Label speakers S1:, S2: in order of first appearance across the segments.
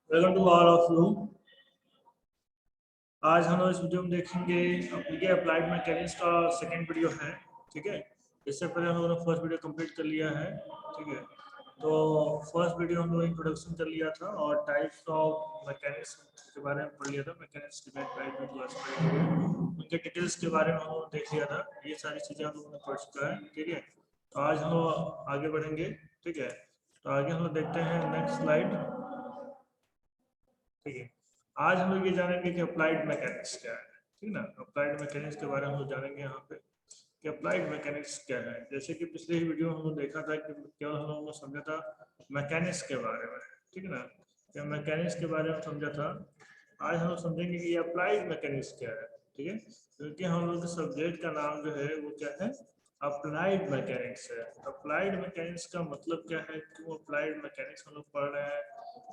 S1: Welcome to all of you. आज हम लोग इस वीडियो में देखेंगे ये अप्लाइड मैकेनिक्स का सेकंड वीडियो है। ठीक है, इससे पहले हम लोगों ने फर्स्ट वीडियो कंप्लीट कर लिया है। ठीक है, तो फर्स्ट वीडियो हम लोग इंट्रोडक्शन कर लिया था और टाइप्स ऑफ मैकेनिक्स के बारे में पढ़ लिया था। मैकेनिक्स उनके डिटेल्स के बारे में हम लोग देख लिया था। ये सारी चीज़ें हम लोगों ने पढ़ चुका है। ठीक है, तो आज हम लोग आगे बढ़ेंगे। ठीक है, तो आगे हम लोग देखते हैं नेक्स्ट स्लाइड। ठीक है, आज हम लोग ये जानेंगे कि अप्लाइड मैकेनिक्स क्या है। ठीक है ना, अप्लाइड मैकेनिक्स के बारे में हम लोग जानेंगे यहाँ पे कि अप्लाइड मैकेनिक्स क्या है। जैसे कि पिछले ही वीडियो में हम लोग देखा था कि केवल हम लोगों को समझा था मैकेनिक्स के बारे में। ठीक है ना, क्या मैकेनिक्स के बारे में समझा था। आज हम लोग समझेंगे कि ये अप्लाइड मैकेनिक्स क्या है। ठीक है, क्योंकि हम लोग के सब्जेक्ट का नाम जो है वो क्या है, अप्लाइड मैकेनिक्स है। अप्लाइड मैकेनिक्स का मतलब क्या है, क्यों अप्लाइड मैकेनिक्स हम लोग पढ़ रहे हैं,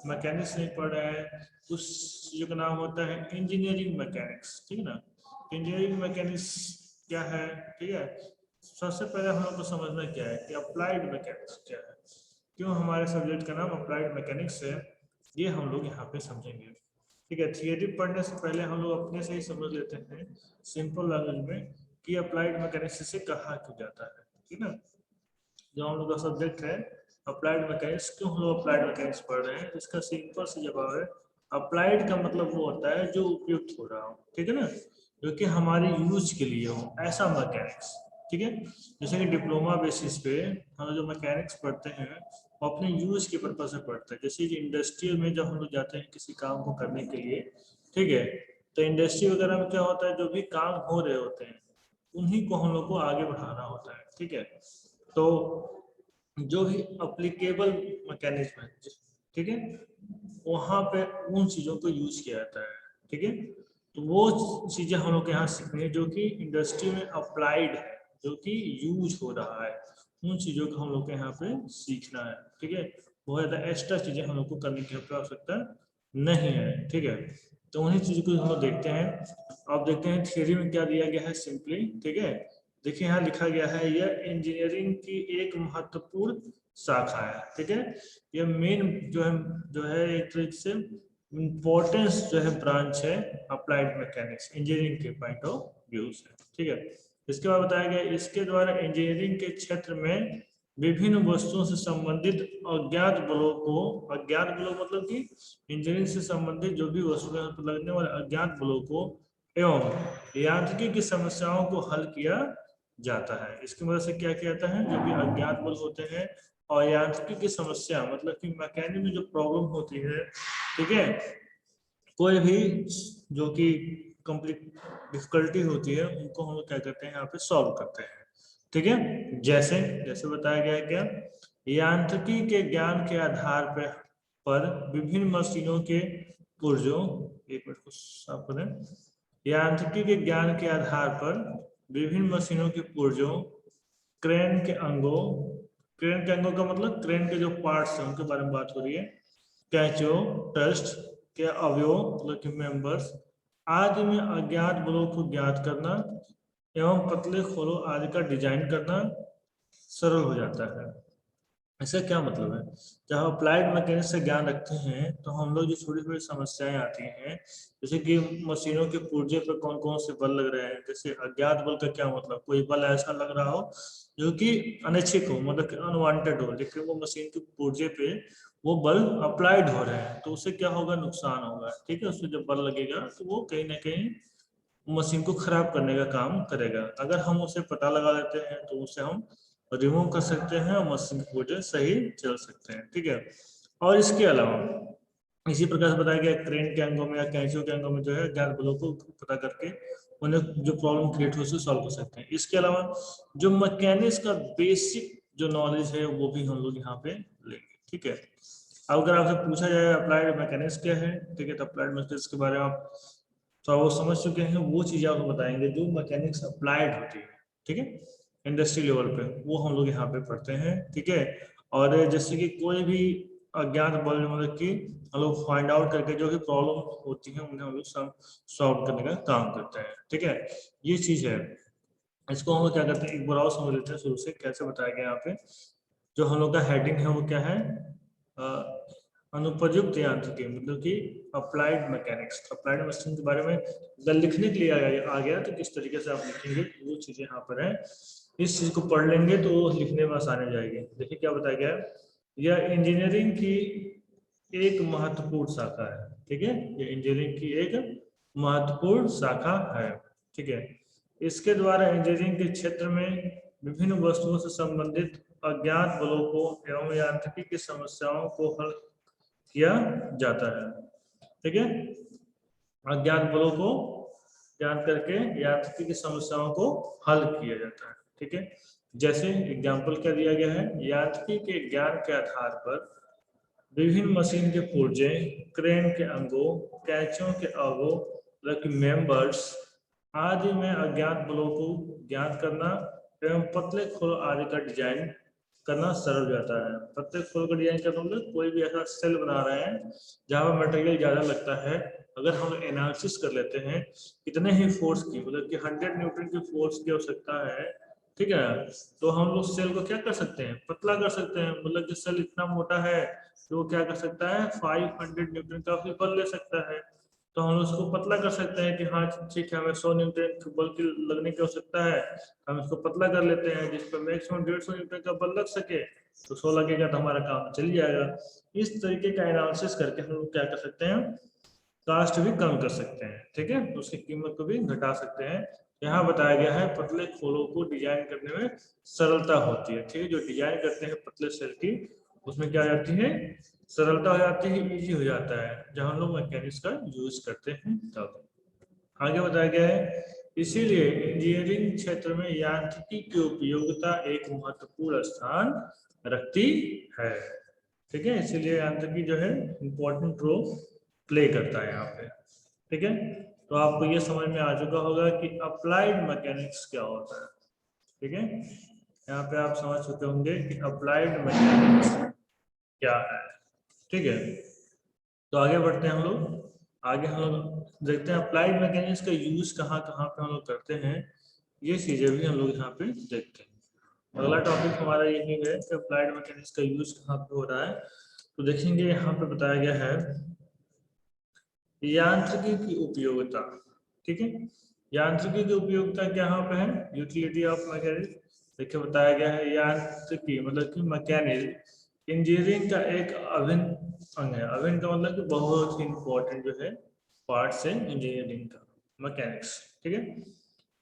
S1: मैकेनिक्स नहीं पढ़ रहे हैं। उस चीज़ों का नाम होता है इंजीनियरिंग मैकेनिक्स। ठीक है ना, इंजीनियरिंग मैकेनिक्स क्या है। ठीक है, सबसे पहले हम लोग को समझना क्या है कि अप्लाइड मैकेनिक्स क्या है, क्यों हमारे सब्जेक्ट का नाम अप्लाइड मैकेनिक्स है, ये हम लोग यहाँ पे समझेंगे। ठीक है, थियरी पढ़ने से पहले हम लोग अपने से ही समझ लेते हैं सिंपल लैंग्वेज में कि अप्लाइड मैकेनिक्स से कहा क्यों जाता है। ठीक है ना, जो हम लोग का सब्जेक्ट है अप्लाइड मैकेनिक्स, क्यों हम लोग अप्लाइड मैकेनिक्स पढ़ रहे हैं, इसका सिंपल सा जवाब है अप्लाइड का मतलब वो होता है जो उपयुक्त हो रहा हो। ठीक है ना, जो कि हमारे यूज के लिए हो, ऐसा मैकेनिक्स। ठीक है, जैसे कि डिप्लोमा बेसिस पे हम जो मैकेनिक्स पढ़ते हैं वो अपने यूज के पर्पज से पढ़ते हैं। जैसे इंडस्ट्रियल में जब हम लोग जाते हैं किसी काम को करने के लिए, ठीक है, तो इंडस्ट्री वगैरह में क्या होता है, जो भी काम हो रहे होते हैं उन्हीं को हम लोग को आगे बढ़ाना होता है। ठीक है, तो जो भी अप्लीकेबल मैकेनिज्म है, ठीक है, वहाँ पे उन चीज़ों को यूज किया जाता है। ठीक है, तो वो चीज़ें हम लोग के यहाँ सीखनी है जो कि इंडस्ट्री में अप्लाइड है, जो कि यूज हो रहा है, उन चीज़ों को हम लोग के यहाँ पे सीखना है। ठीक है, बहुत ज़्यादा एक्स्ट्रा चीज़ें हम लोग को करने की आवश्यकता नहीं है। ठीक है, तो उन्हीं चीज़ों को हम लोग देखते हैं। अब देखते हैं थियरी में क्या दिया गया है सिंपली। ठीक है, देखिए यहाँ लिखा गया है यह इंजीनियरिंग की एक महत्वपूर्ण शाखा है। ठीक है, ये मेन जो है एक तरीके से इम्पोर्टेंस जो है ब्रांच है अप्लाइड मैकेनिक्स इंजीनियरिंग के पॉइंट ऑफ व्यू से। ठीक है, इसके बाद बताया गया इसके द्वारा इंजीनियरिंग के क्षेत्र में विभिन्न वस्तुओं से संबंधित अज्ञात बलों को, अज्ञात बलों मतलब कि इंजीनियरिंग से संबंधित जो भी वस्तुएं लगने वाले अज्ञात बलों को एवं यांत्रिकी की समस्याओं को हल किया जाता है। इसकी मदद से क्या किया जाता है, जो भी अज्ञात बल होते हैं और यांत्रिकी की समस्या मतलब कि मैकेनिक में जो प्रॉब्लम होती है, ठीक है, कोई भी जो कि कंप्लीट डिफिकल्टी होती है उनको हम लोग क्या करते हैं यहाँ पे सॉल्व करते हैं। ठीक है, जैसे जैसे बताया गया है क्या, यांत्रिकी के ज्ञान के आधार पर विभिन्न मशीनों के पुर्जों, एक मिनट को साफ करें, यांत्रिकी के ज्ञान के आधार पर विभिन्न मशीनों के पुर्जों, क्रेन के अंगों, क्रेन के अंगों का मतलब क्रेन के जो पार्ट्स हैं उनके बारे में बात हो रही है, कैचो, टस्ट के अवयव मतलब कि मेंबर्स आदि में अज्ञात बलों को ज्ञात करना एवं पतले खोलों आदि का डिजाइन करना सरल हो जाता है। इसका क्या मतलब है, जब हम अप्लाइड मैकेनिक्स से ज्ञान रखते हैं तो हम लोग जो छोटी छोटी समस्याएं आती हैं, जैसे कि मशीनों के पुर्जे पर कौन कौन से बल लग रहे हैं, जैसे अज्ञात बल का क्या मतलब, कोई बल ऐसा लग रहा हो जो कि अनैच्छिक हो, मतलब कि अनवांटेड हो, लेकिन वो मशीन के पुर्जे पे वो बल अप्लाइड हो रहे हैं तो उससे क्या होगा, नुकसान होगा। ठीक है, उससे जब बल लगेगा तो वो कहीं ना कहीं मशीन को खराब करने का काम करेगा। अगर हम उसे पता लगा लेते हैं तो उसे हम रिमूव कर सकते हैं और मशीन की वजह सही चल सकते हैं। ठीक है, और इसके अलावा इसी प्रकार से बताया गया क्रेन के अंगों में या कैंचियों के अंगों में जो है ज्ञात बलों को पता करके उन्हें जो प्रॉब्लम क्रिएट हो उसे सॉल्व कर सकते हैं। इसके अलावा जो मैकेनिक्स का बेसिक जो नॉलेज है वो भी हम लोग यहाँ पे लेंगे। ठीक है, अब अगर आपसे पूछा जाए अप्लाइड मैकेनिक्स क्या है, ठीक है, तो अप्लाइड मैकेनिक्स के बारे में आप तो वो समझ चुके हैं, वो चीजें आपको बताएंगे जो मैकेनिक्स अप्लाइड होती है। ठीक है, इंडस्ट्री लेवल पे वो हम लोग यहाँ पे पढ़ते हैं। ठीक है, और जैसे कि कोई भी अज्ञात बल मतलब कि हम लोग फाइंड आउट करके जो भी प्रॉब्लम होती है उन्हें हम लोग सॉल्व करने का काम करते हैं। ठीक है, ये चीज है। इसको हम लोग क्या करते हैं, एक बार और समझ लेते हैं शुरू से कैसे बताया गया यहाँ पे। जो हम लोग का हेडिंग है वो क्या है, अनुपयुक्त यांत्रिकी मतलब कि अप्लाइड मैकेनिक्स। अप्लाइड मैकेनिक्स के बारे में अगर लिखने के लिए आ गया तो किस तरीके से आप लिखेंगे वो चीजें यहाँ पर है। इस चीज को पढ़ लेंगे तो लिखने में आसानी हो जाएगी। देखिए क्या बताया गया है, यह इंजीनियरिंग की एक महत्वपूर्ण शाखा है। ठीक है, ये इंजीनियरिंग की एक महत्वपूर्ण शाखा है। ठीक है, इसके द्वारा इंजीनियरिंग के क्षेत्र में विभिन्न वस्तुओं से संबंधित अज्ञात बलों को एवं यांत्रिकी की समस्याओं को हल किया जाता है। ठीक है, अज्ञात बलों को ज्ञान करके यांत्रिकी की समस्याओं को हल किया जाता है। ठीक है, जैसे एग्जाम्पल क्या दिया गया है, यांत्रिकी के ज्ञान के आधार पर विभिन्न मशीन के पुर्जे, क्रेन के अंगों, कैचों के अवों, मेंबर्स आदि में अज्ञात बलों को ज्ञात करना एवं पतले खोल आदि का डिजाइन करना सरल हो जाता है। पतले खोल का डिजाइन करना मतलब कोई भी ऐसा सेल बना रहे हैं जहाँ पर मटेरियल ज्यादा लगता है, अगर हम एनालिसिस कर लेते हैं कितने ही फोर्स की मतलब कि 100 न्यूटन की फोर्स की आवश्यकता है, ठीक है, तो हम लोग सेल को क्या कर सकते हैं, पतला कर सकते हैं। मतलब कि सेल इतना मोटा है तो वो क्या कर सकता है 500 न्यूटन का भी बल ले सकता है, तो हम उसको पतला कर सकते हैं कि हाँ ठीक है हमें 100 न्यूटन बल की लगने की आवश्यकता है, हम इसको पतला कर लेते हैं जिस पर मैक्सिमम 150 न्यूटन का बल लग सके, तो 100 लगेगा तो हमारा काम चल जाएगा। इस तरीके का एनालिसिस करके हम लोग क्या कर सकते हैं, कास्ट भी कम कर सकते हैं। ठीक है, तो उसकी कीमत को भी घटा सकते हैं। यहाँ बताया गया है पतले खोलों को डिजाइन करने में सरलता होती है। ठीक है, जो डिजाइन करते हैं पतले सेल की उसमें क्या जाती है, सरलता हो जाती है, इजी हो जाता है, जहाँ हम लोग मैकेनिक्स का यूज करते हैं तब। आगे बताया गया है, इसीलिए इंजीनियरिंग क्षेत्र में यांत्रिकी की उपयोगिता एक महत्वपूर्ण स्थान रखती है। ठीक है, इसीलिए यांत्रिकी जो है इम्पोर्टेंट रोल प्ले करता है यहाँ पे। ठीक है, तो आपको ये समझ में आ चुका होगा कि अप्लाइड मैकेनिक्स क्या होता है। ठीक है, यहाँ पे आप समझ चुके होंगे कि अप्लाइड मैकेनिक्स क्या है। ठीक है, तो आगे बढ़ते हैं हम लोग। आगे हम लोग देखते हैं अप्लाइड मैकेनिक्स का यूज कहाँ कहाँ पे हम लोग करते हैं, ये चीजें भी हम लोग यहाँ पे देखते हैं। अगला टॉपिक हमारा यही है कि अप्लाइड मैकेनिक्स का यूज कहाँ पे हो रहा है। तो देखेंगे यहाँ पे बताया गया है यांत्रिकी की उपयोगिता। ठीक है, यांत्रिकी की उपयोगिता क्या यहाँ पे है, यूटिलिटी ऑफ मैकेनिक्स। देखिए बताया गया है यांत्रिकी मतलब कि मैकेनिज्म इंजीनियरिंग का एक अभिन्न अंग है। अभिन्न का मतलब कि बहुत ही इंपॉर्टेंट जो है पार्ट से इंजीनियरिंग का मैकेनिक्स। ठीक है,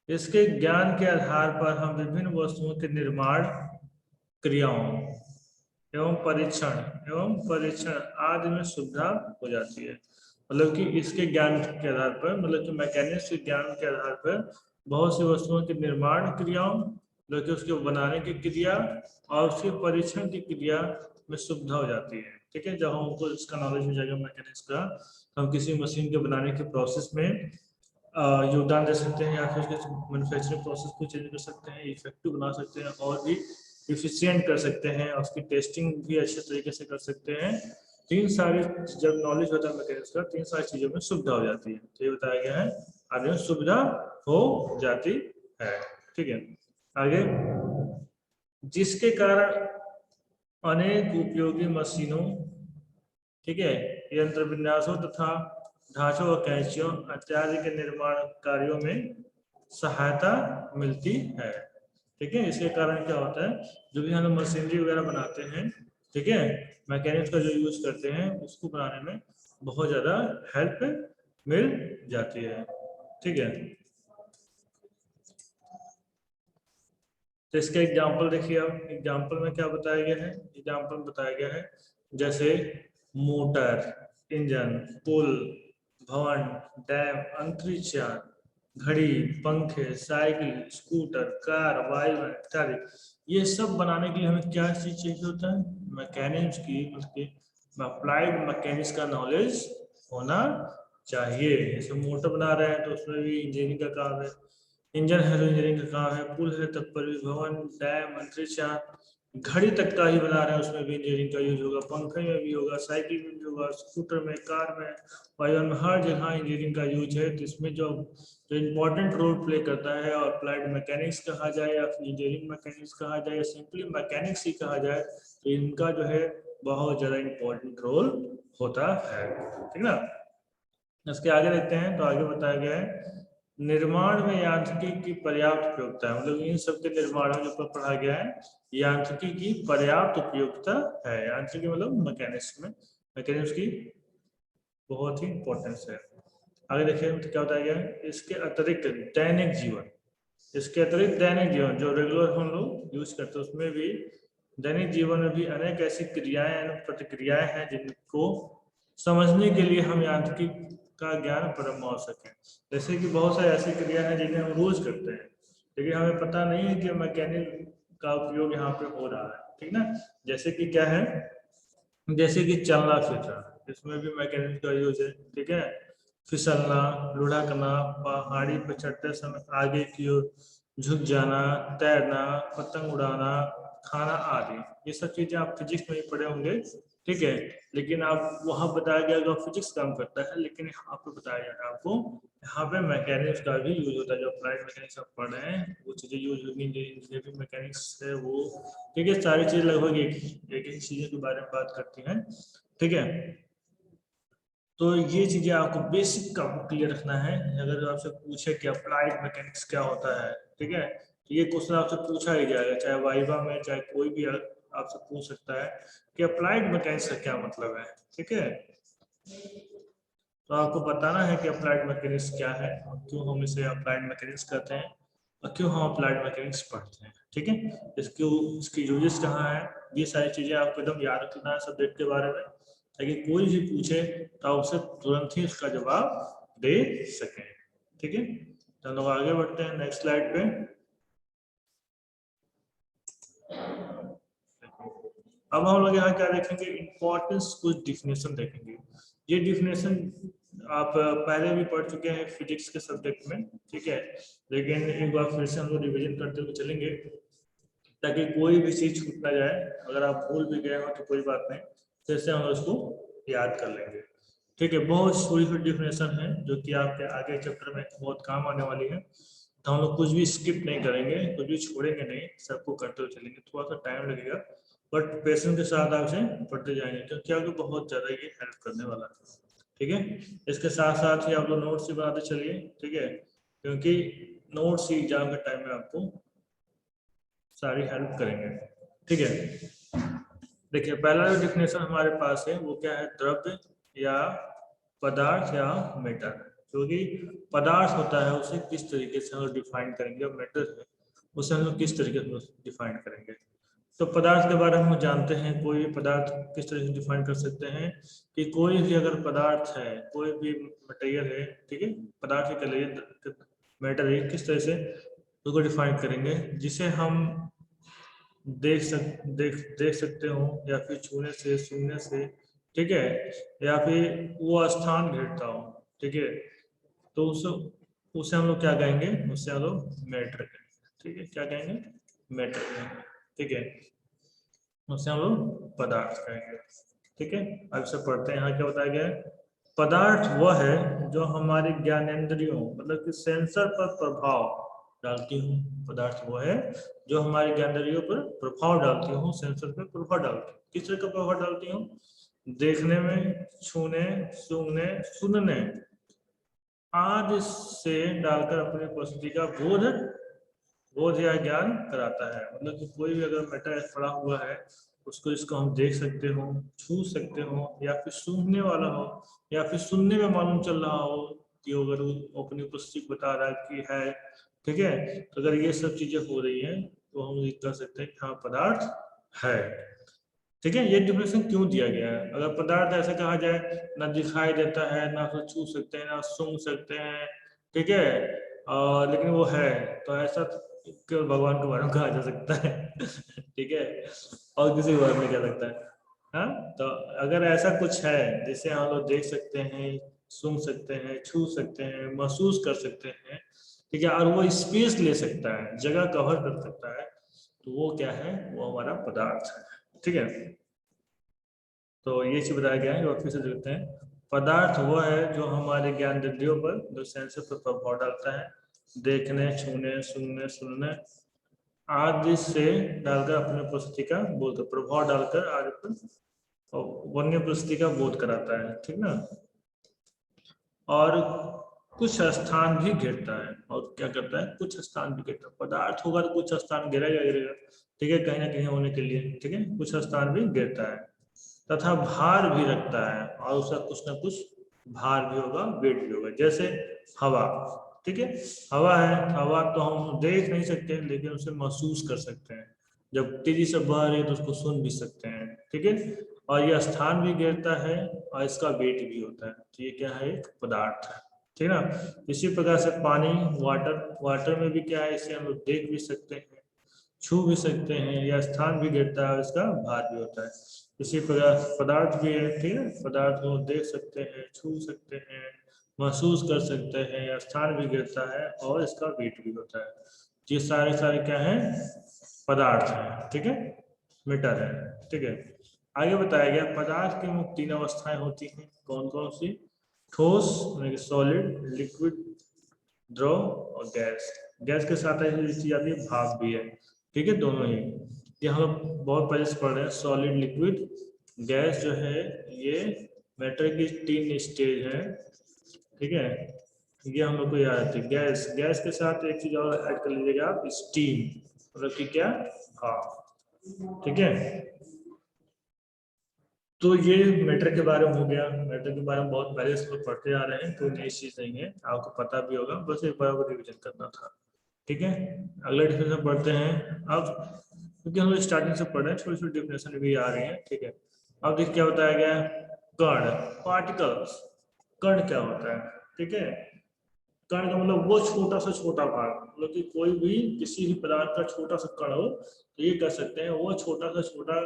S1: इसके ज्ञान के आधार पर हम विभिन्न वस्तुओं के निर्माण, क्रियाओं एवं परीक्षण आदि में सुविधा हो जाती है। मतलब कि इसके ज्ञान के आधार पर मतलब कि मैकेनिक्स के ज्ञान के आधार पर बहुत सी वस्तुओं के निर्माण क्रियाओं मतलब कि उसके बनाने की क्रिया और उसके परीक्षण की क्रिया में सुविधा हो जाती है। ठीक है, जब हमको इसका नॉलेज हो जाएगा मैकेनिक्स का, तो हम किसी मशीन के बनाने के प्रोसेस में योगदान दे सकते हैं या फिर उसके मैन्युफैक्चरिंग प्रोसेस को चेंज कर सकते हैं, इफेक्टिव बना सकते हैं और भी इफिशियंट कर सकते हैं, उसकी टेस्टिंग भी अच्छे तरीके से कर सकते हैं। तीन सारी जब नॉलेज होता है मैकेनिक्स का, तीन सारी चीजों में सुविधा हो जाती है। तो ये बताया गया है आगे में सुविधा हो जाती है। ठीक है, आगे जिसके कारण अनेक उपयोगी मशीनों, ठीक है, यंत्र विन्यासों तथा ढांचों और कैंचियों इत्यादि के निर्माण कार्यों में सहायता मिलती है। ठीक है, इसके कारण क्या होता है, जो भी हम मशीनरी वगैरह बनाते हैं, ठीक है, मैकेनिक्स का जो यूज करते हैं उसको बनाने में बहुत ज्यादा हेल्प मिल जाती है। ठीक है, तो इसका एग्जाम्पल देखिए। अब एग्जाम्पल में क्या बताया गया है, एग्जाम्पल में बताया गया है जैसे मोटर, इंजन, पुल, भवन, डैम, अंतरिक्ष यान, घड़ी, पंखे, साइकिल, स्कूटर, कार, वायुयान इत्यादि, ये सब बनाने के लिए हमें क्या चीज चाहिए होता है, मैकेनिक्स की मतलब अप्लाइड मैकेनिक्स का नॉलेज होना चाहिए। जैसे मोटर बना रहे हैं तो उसमें भी इंजीनियरिंग का काम है, इंजन है तो इंजीनियरिंग का काम है, पुल है तब पर भी, भवन, डैम, अंतरिक्ष यान, घड़ी तक का ही बना रहे हैं उसमें भी इंजीनियरिंग का यूज होगा, पंखे में भी होगा, साइकिल में भी होगा, स्कूटर में, कार में, वाहन में, हर जगह इंजीनियरिंग का यूज है। तो इसमें जो जो इम्पोर्टेंट रोल प्ले करता है, और अप्लाइड मैकेनिक्स कहा जाए या फिर इंजीनियरिंग मैकेनिक्स कहा जाए या सिंपली मैकेनिक्स ही कहा जाए, तो इनका जो है बहुत ज़्यादा इम्पोर्टेंट रोल होता है। ठीक ना। इसके आगे देखते हैं, तो आगे बताया गया है निर्माण में यांत्रिकी की पर्याप्त उपयोगिता है। मतलब इन सब के निर्माण में जो पढ़ा गया है, यांत्रिकी की पर्याप्त उपयोगिता है। यांत्रिकी मतलब मैकेनिक्स में, मैकेनिक्स की बहुत ही इंपॉर्टेंस है। आगे देखिए तो क्या बताया गया है, इसके अतिरिक्त दैनिक जीवन, इसके अतिरिक्त दैनिक जीवन जो रेगुलर हम लोग यूज करते हैं उसमें भी, दैनिक जीवन में भी अनेक ऐसी क्रियाएं प्रतिक्रियाएं हैं जिनको समझने के लिए हम यांत्रिकी का ज्ञान परम आवश्यक है। जैसे कि बहुत सारी ऐसी क्रिया हैं जिन्हें हम रोज करते हैं, लेकिन हमें पता नहीं है कि मैकेनिक का उपयोग यहाँ पे हो रहा है। ठीक ना। जैसे कि क्या है, जैसे कि चलना फिरना, इसमें भी मैकेनिक का यूज है। ठीक है। फिसलना, लुढ़कना, पहाड़ी पर चढ़ते समय आगे की ओर झुक जाना, तैरना, पतंग उड़ाना, खाना आदि, ये सब चीजें आप फिजिक्स में ही पढ़े होंगे। ठीक है। लेकिन आप वहां बताया गया जो फिजिक्स काम करता है, लेकिन यहाँ पे बताया जा रहा है आपको यहाँ पे मैकेनिक्स का भी यूज होता है। जो अप्लाइड मैकेनिक्स आप पढ़ रहे हैं वो चीजें यूज होगी, इंजीनियरिंग मैकेनिक्स है वो। ठीक है। सारी चीजें लगभग एक ही चीजों के बारे में बात करती हैं। ठीक है। तो ये चीजें आपको बेसिक का क्लियर रखना है। अगर आपसे पूछे कि अप्लाइड मैकेनिक्स क्या होता है, ठीक है, तो ये क्वेश्चन आपसे पूछा ही जाएगा, चाहे वाइवा में चाहे कोई भी आपसे पूछ सकता है कि अप्लाइड मैकेनिक्स का क्या मतलब है। ठीक है। तो आपको बताना है कि अप्लाइड मैकेनिक्स क्या है और क्यों हम इसे अप्लाइड मैकेनिक्स कहते हैं और क्यों हम अप्लाइड मैकेनिक्स पढ़ते हैं। ठीक है। इसकी इसकी यूजेस कहाँ है, ये सारी चीजें आपको एकदम याद रखना है सब्जेक्ट के बारे में, ताकि कोई भी पूछे तो आप उसे तुरंत ही उसका जवाब दे सकें। ठीक है। तो हम लोग आगे बढ़ते हैं नेक्स्ट स्लाइड पे। अब हम लोग यहाँ क्या देखेंगे, इंपॉर्टेंस कुछ डिफिनेशन देखेंगे। ये डिफिनेशन आप पहले भी पढ़ चुके हैं फिजिक्स के सब्जेक्ट में। ठीक है। लेकिन एक बार फिर से हम लोग रिविजन करते हुए चलेंगे, ताकि कोई भी चीज छूट ना जाए। अगर आप भूल भी गए हो तो कोई बात नहीं, फिर से हम उसको याद कर लेंगे। ठीक है। बहुत छोटी छोटी डिफिनेशन है जो कि आपके आगे चैप्टर में बहुत काम आने वाली है। तो हम लोग कुछ भी स्किप नहीं करेंगे, कुछ भी छोड़ेंगे नहीं, सबको करते हुए चलेंगे। थोड़ा सा टाइम लगेगा बट पेशेंस के साथ आप इसे पढ़ते जाएंगे, क्योंकि आपको बहुत ज़्यादा ये हेल्प करने वाला है। ठीक है। इसके साथ साथ ही आप लोग नोट्स भी बनाते चलिए। ठीक है। क्योंकि नोट्स ही एग्जाम के टाइम में आपको सारी हेल्प करेंगे। ठीक है। देखिए पहला जो डिफिनेशन हमारे पास है वो क्या है, द्रव्य या पदार्थ या मैटर। जो कि पदार्थ होता है उसे किस तरीके से हम लोग डिफाइन करेंगे, और मैटर है उसे हम लोग किस तरीके से डिफाइन करेंगे। तो पदार्थ के बारे में हम जानते हैं, कोई भी पदार्थ किस तरह से डिफाइन कर सकते हैं कि कोई भी अगर पदार्थ है, कोई भी मटेरियल है, ठीक है, पदार्थ के लिए मैटर है, किस तरह से उसको डिफाइन करेंगे, जिसे हम देख सकते हो या फिर छूने से, सुनने से, ठीक है, या फिर वो स्थान घेरता हो। ठीक है। तो उसे उसे हम लोग क्या कहेंगे, उससे हम लोग मैटर कहेंगे। ठीक है। क्या कहेंगे, मैटर कहेंगे। ठीक है। उसे हम लोग पदार्थ कहेंगे। ठीक है। अब से पढ़ते हैं, यहाँ क्या बताया गया है, पदार्थ वह है जो हमारे ज्ञानेंद्रियों मतलब कि सेंसर पर प्रभाव डालती हूँ। पदार्थ वो है जो हमारे ज्ञानेंद्रियों पर प्रभाव डालती हूँ, सेंसर पर प्रभाव डालती हूँ। किस तरह का प्रभाव डालती हूँ, देखने में, छूने, सूंघने, सुनने आदि से डालकर अपनी उपस्थिति का बोध या ज्ञान कराता है। मतलब कि कोई भी अगर मैटर पड़ा हुआ है उसको, इसको हम देख सकते हो, छू सकते हो, या फिर सूंघने वाला हो, या फिर सुनने में मालूम चल रहा हो कि अगर वो अपनी उपस्थिति बता रहा है कि है। ठीक है। तो अगर ये सब चीजें हो रही हैं तो हम ये कह सकते हैं कि हाँ पदार्थ है। ठीक है। ये डिफिनेशन क्यों दिया गया है, अगर पदार्थ ऐसे कहा जाए ना दिखाई देता है, ना उसको छू सकते हैं, ना सूंघ सकते हैं, ठीक है, और लेकिन वो है, तो ऐसा केवल भगवान के बारे में कहा जा सकता है। ठीक है। और किसी के बारे में क्या लगता है। हाँ। तो अगर ऐसा कुछ है जिसे हम लोग देख सकते हैं, सूंघ सकते हैं, छू सकते हैं, महसूस कर सकते हैं, ठीक है, और वो स्पेस ले सकता है, जगह कवर कर सकता है, तो वो क्या है, वो हमारा पदार्थ है। ठीक है, तो ये चीज बताया गया है। और फिर से देखते हैं, पदार्थ वो है जो हमारे ज्ञान इंद्रियों पर, जो सेंसर पर प्रभाव डालता है, देखने, छूने, सुनने आदि से डालकर अपने उपस्थिति का बोध, प्रभाव डालकर आदि पर और वन्य उपस्थिति का बोध कराता है। ठीक ना, और कुछ स्थान भी घेरता है। और क्या करता है, कुछ स्थान भी घेरता है। पदार्थ होगा तो कुछ स्थान घेरेगा। ठीक है, कहीं ना कहीं होने के लिए। ठीक है, कुछ स्थान भी घेरता है तथा भार भी रखता है, और उसका कुछ ना कुछ भार भी होगा, वेट भी होगा। जैसे हवा। ठीक है, हवा है, हवा तो हम देख नहीं सकते लेकिन उसे महसूस कर सकते हैं। जब तेजी से बह रही है तो उसको सुन भी सकते हैं। ठीक है, और यह स्थान भी घेरता है और इसका वेट भी होता है। तो ये क्या है, एक पदार्थ है। ठीक है ना, इसी प्रकार से पानी, वाटर, वाटर में भी क्या है, इसे हम लोग देख भी सकते हैं, छू भी सकते हैं, या स्थान भी घेरता है, इसका भार भी होता है। इसी प्रकार पदार्थ भी है। ठीक है, पदार्थ को देख सकते हैं, छू सकते हैं, महसूस कर सकते हैं, या स्थान भी घेरता है और इसका वेट भी होता है। ये सारे सारे क्या है, पदार्थ है। ठीक है, मीटर है। ठीक है, आगे बताया गया पदार्थ की मुख्य 3 अवस्थाएं होती हैं। कौन कौन सी, ठोस, सॉलिड, लिक्विड, द्रव और गैस। गैस के साथ ऐसी चीज आती है, भाप भी है। ठीक है, दोनों ही ये हम लोग बहुत पहले से पढ़ रहे हैं। सॉलिड, लिक्विड, गैस जो है, ये मैटर की 3 स्टेज है। ठीक है, ये हम लोग को याद आती है। गैस, गैस के साथ एक चीज और ऐड कर लीजिएगा आप, स्टीम, मतलब कि क्या, भाप। ठीक है, तो ये मैटर के बारे में हो गया। मैटर के बारे में बहुत पहले से लोग पढ़ते आ रहे हैं, तो नई चीज नहीं है, आपको पता भी होगा, बस एक बार रिविजन करना था। ठीक है, अगले डिफिनेशन पढ़ते हैं अब, क्योंकि हम लोग स्टार्टिंग से पढ़ रहे हैं, छोटी छोटी डिफिनेशन भी आ रही है। ठीक है, अब देखिए क्या बताया गया है, कण, पार्टिकल्स। कण क्या होता है, ठीक है, कण का मतलब वो छोटा से छोटा भाग, मतलब कि कोई भी किसी भी पदार्थ का छोटा सा कण हो तो ये कह सकते हैं वो छोटा से छोटा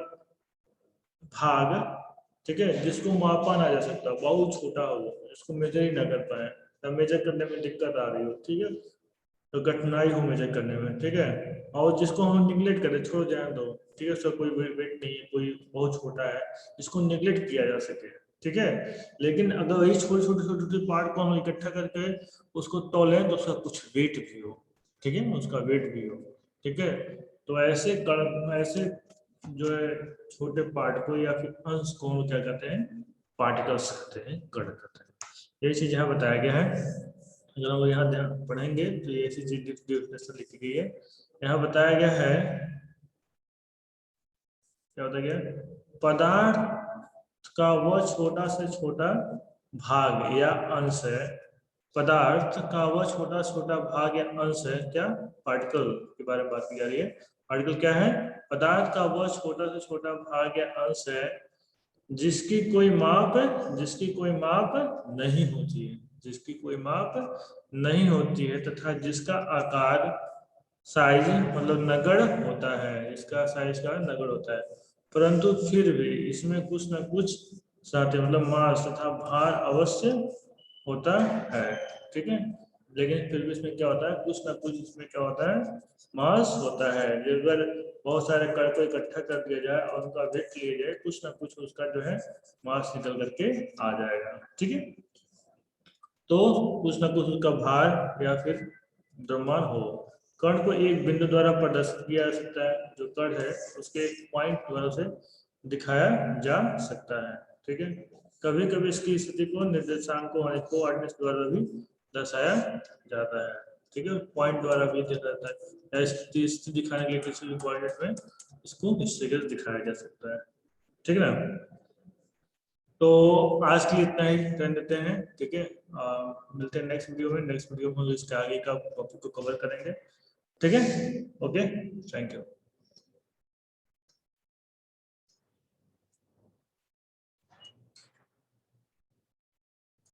S1: भाग। ठीक है, जिसको मापा ना जा सकता, बहुत छोटा हो, इसको मेजर ही ना कर पाए, तब मेजर करने में दिक्कत आ रही हो। ठीक है, तो कठिनाई हो मेजर करने में। ठीक है, और जिसको हम निगलेक्ट करें, छोड़ जाए दो। ठीक है, सर कोई वेट नहीं है, कोई बहुत छोटा है, इसको निगलेक्ट किया जा सके। ठीक है, लेकिन अगर वही छोटे छोटे छोटे छोटे पार्ट को हम इकट्ठा करके उसको तोलें तो उसका कुछ वेट भी हो। ठीक है, उसका वेट भी हो। ठीक है, तो ऐसे कण, ऐसे जो है छोटे पार्ट को या फिर अंश को हम क्या कहते हैं, पार्टिकल्स कहते हैं, कण कहते हैं। ये चीज यहाँ बताया गया है। अगर हम यहाँ ध्यान पढ़ेंगे तो ये ऐसी डेफिनेशन लिखी गई है। यहाँ बताया गया है, क्या बताया गया, पदार्थ का वह छोटा से छोटा भाग या अंश है। पदार्थ का वह छोटा छोटा भाग या अंश है, क्या, पार्टिकल के बारे में बात की जा रही है। पार्टिकल क्या है, पदार्थ का वह छोटा से छोटा भाग या अंश है जिसकी कोई माप, जिसकी कोई माप नहीं होती है, जिसकी कोई माप नहीं होती है, तथा जिसका आकार, साइज, मतलब नगण्य होता है, इसका साइज का नगण्य होता है, परंतु फिर भी इसमें कुछ न कुछ साथ, मतलब मास तथा भार अवश्य होता है। ठीक है, लेकिन फिर भी इसमें क्या होता है, कुछ ना कुछ इसमें क्या होता है, मास होता है। अगर बहुत सारे कण को इकट्ठा कर दिया जाए और उनका वेट लिया जाए, कुछ ना कुछ उसका जो है मास निकल करके आ जाएगा। ठीक है, तो कुछ ना कुछ उसका भार या फिर द्रव्यमान हो। कण को एक बिंदु द्वारा प्रदर्शित किया जा सकता है, जो कण है उसके एक पॉइंट द्वारा से दिखाया जा सकता है। ठीक है, कभी कभी इसकी स्थिति को निर्देशांकों और कोऑर्डिनेट्स द्वारा भी दर्शाया जाता है। ठीक है, पॉइंट द्वारा भी दिया जाता है, या स्थिति दिखाने के लिए किसी भी कोऑर्डिनेट में इसको इस जगह दिखाया जा सकता है। ठीक है ना, तो आज के लिए इतना ही कर देते हैं। ठीक है, मिलते हैं नेक्स्ट वीडियो में। नेक्स्ट वीडियो में हम इसके आगे का टॉपिक को कवर करेंगे। ठीक है, ओके, थैंक यू।